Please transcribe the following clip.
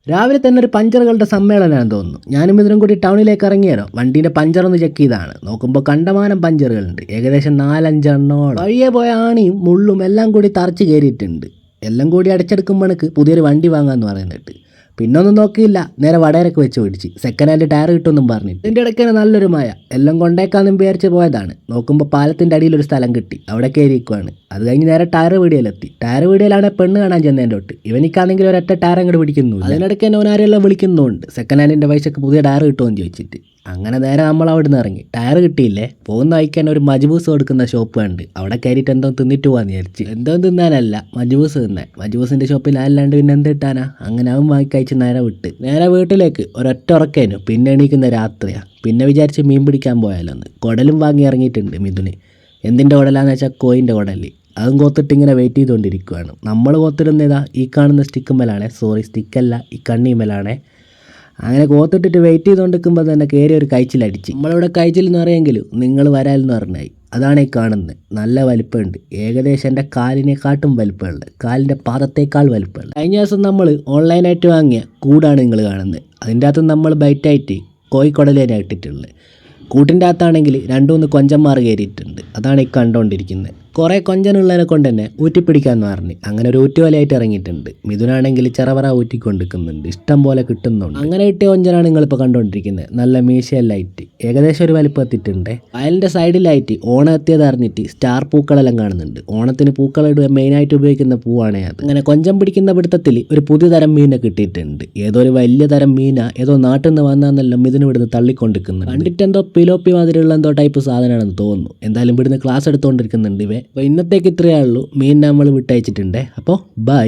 രാവിലെ തന്നെ ഒരു പഞ്ചറുകളുടെ സമ്മേളനമാണെന്ന് തോന്നുന്നു. ഞാനും ഇതിനും കൂടി ടൗണിലേക്ക് ഇറങ്ങിയാലോ വണ്ടീൻ്റെ പഞ്ചറൊന്ന് ചെക്ക് ചെയ്താണ്. നോക്കുമ്പോൾ കണ്ടമാനം പഞ്ചറുകളുണ്ട്, ഏകദേശം 4-5 വഴിയെ പോയ ആണിയും മുള്ളും എല്ലാം കൂടി തറച്ച് കയറിയിട്ടുണ്ട്. എല്ലാം കൂടി അടച്ചെടുക്കുമ്പോഴേക്ക് പുതിയൊരു വണ്ടി വാങ്ങാമെന്ന് പറയുന്നിട്ട് പിന്നെ ഒന്നും നോക്കിയില്ല, നേരെ വടകരക്ക് വെച്ച് പിടിച്ച് സെക്കൻഡ് ഹാൻഡ് ടയർ കിട്ടുമെന്നും പറഞ്ഞിട്ട്. ഇതിൻ്റെ ഇടയ്ക്ക് തന്നെ നല്ലൊരു മഴ, എല്ലാം കൊണ്ടേക്കാന്നും വിചാരിച്ച് പോയതാണ്. നോക്കുമ്പോൾ പാലത്തിൻ്റെ അടിയിലൊരു സ്ഥലം കിട്ടി, അവിടെ കയറിയിരിക്കുവാണ്. അത് കഴിഞ്ഞ് നേരെ ടയർ വീഡിയോയിലെത്തി. ടയർ വീഡിയോയിലാണ് പെണ്ണ് കാണാൻ ചെന്നതിൻ്റെ തൊട്ട്. ഇവനിക്കാണെങ്കിൽ ഒരൊറ്റ ടയർ അങ്ങോട്ട് പിടിക്കുന്നു. അതിനിടയ്ക്ക് തന്നെ ഓനാരെല്ലാം വിളിക്കുന്നുണ്ട് സെക്കൻഡ് ഹാൻഡിൻ്റെ പൈസക്ക് പുതിയ ടയർ കിട്ടുമെന്ന് ചോദിച്ചിട്ട്. അങ്ങനെ നേരെ നമ്മൾ അവിടെ നിന്ന് ഇറങ്ങി. ടയർ കിട്ടിയില്ലേ, പോകുന്ന വഴിക്കാൻ ഒരു മജ്ബൂസ് കൊടുക്കുന്ന ഷോപ്പ് ഉണ്ട്, അവിടെ കയറിയിട്ട് എന്തോ തിന്നിട്ട് പോകാന്ന് വിചാരിച്ച്. എന്തോ തിന്നാനല്ല, മജ്ബൂസ് തിന്നാൻ. മജ്ബൂസിൻ്റെ ഷോപ്പിൽ അല്ലാണ്ട് പിന്നെ എന്ത് കിട്ടാനാ. അങ്ങനെ അവൻ വാങ്ങി കഴിച്ച് നേരെ വിട്ട് നേരെ വീട്ടിലേക്ക് ഒരൊറ്റ ഉറക്കേനു. പിന്നെ എണീക്കുന്ന രാത്രിയാണ്. പിന്നെ വിചാരിച്ച് മീൻ പിടിക്കാൻ പോയാലോന്ന്. കുടലും വാങ്ങി ഇറങ്ങിയിട്ടുണ്ട് മിഥുന്. എന്തിൻ്റെ കുടലാന്ന് വെച്ചാൽ കോയിൻ്റെ കുടല്. അതും കോത്തിട്ട് ഇങ്ങനെ വെയിറ്റ് ചെയ്തുകൊണ്ടിരിക്കുകയാണ്. നമ്മൾ കോത്തിടുന്നതാ ഈ കാണുന്ന സ്റ്റിക്കുമ്മലാണേ, സോറി സ്റ്റിക്കല്ല, ഈ കണ്ണിമ്മലാണേ. അങ്ങനെ കോത്തിട്ടിട്ട് വെയിറ്റ് ചെയ്തുകൊണ്ടിരിക്കുമ്പോൾ തന്നെ കയറി ഒരു കഴിച്ചിലടിച്ച്. നമ്മളിവിടെ കഴിച്ചിലെന്ന് പറയുമെങ്കിലും നിങ്ങൾ വരാലെന്ന് പറഞ്ഞായി. അതാണ് ഈ കാണുന്നത്. നല്ല വലിപ്പമുണ്ട്, ഏകദേശം എൻ്റെ കാലിനെക്കാട്ടും വലിപ്പമുണ്ട്, കാലിൻ്റെ പാദത്തേക്കാൾ വലിപ്പമുണ്ട്. കഴിഞ്ഞ ദിവസം നമ്മൾ ഓൺലൈനായിട്ട് വാങ്ങിയ കൂടാണ് നിങ്ങൾ കാണുന്നത്. അതിൻ്റെ അകത്ത് നമ്മൾ ബൈറ്റായിട്ട് കോഴിക്കുടലേനെ ഇട്ടിട്ടുള്ളത്. കൂട്ടിൻ്റെ അകത്താണെങ്കിൽ 2-3 കൊഞ്ചന്മാർ കയറിയിട്ടുണ്ട്. അതാണ് ഈ കണ്ടുകൊണ്ടിരിക്കുന്നത്. കുറേ കൊഞ്ചനുള്ളതിനെ കൊണ്ട് തന്നെ ഊറ്റിപ്പിടിക്കാമെന്ന് പറഞ്ഞ് അങ്ങനെ ഒരു ഊറ്റുവലയായിട്ട് ഇറങ്ങിയിട്ടുണ്ട്. മിഥുനാണെങ്കിൽ ചെറവറ ഊറ്റിക്കൊണ്ടിരിക്കുന്നുണ്ട്, ഇഷ്ടം പോലെ കിട്ടുന്നുണ്ട്. അങ്ങനെ കിട്ടിയ കൊഞ്ചനാണ് നിങ്ങളിപ്പോൾ കണ്ടുകൊണ്ടിരിക്കുന്നത്. നല്ല മീശയെല്ലായിട്ട് ഏകദേശം ഒരു വലിപ്പം എത്തിയിട്ടുണ്ട്. വയലിൻ്റെ സൈഡിലായിട്ട് ഓണം എത്തിയത് അറിഞ്ഞിട്ട് സ്റ്റാർ പൂക്കളെല്ലാം കാണുന്നുണ്ട്. ഓണത്തിന് പൂക്കളിടുക മെയിനായിട്ട് ഉപയോഗിക്കുന്ന പൂവാണ് അത്. അങ്ങനെ കൊഞ്ചം പിടിക്കുന്ന പിടുത്തത്തിൽ ഒരു പുതിയ തരം മീനെ കിട്ടിയിട്ടുണ്ട്. ഏതോ ഒരു വലിയ തരം മീനാ, ഏതോ നാട്ടിൽ നിന്ന് വന്നാന്നെല്ലാം മിഥുന് ഇവിടുന്ന് തള്ളിക്കൊണ്ടിരിക്കുന്നുണ്ട്. കണ്ടിട്ട് എന്തോ പിലോപ്പി മാതിരിയുള്ള എന്തോ ടൈപ്പ് സാധനമാണെന്ന് തോന്നുന്നു. എന്തായാലും ഇവിടുന്ന് ക്ലാസ് എടുത്തുകൊണ്ടിരിക്കുന്നുണ്ട് ഇവ. അപ്പോൾ ഇന്നത്തേക്ക് ഇത്രയേ ഉള്ളൂ. മീൻ നമ്മൾ വിട്ടയച്ചിട്ടുണ്ട്. അപ്പോൾ ബൈ.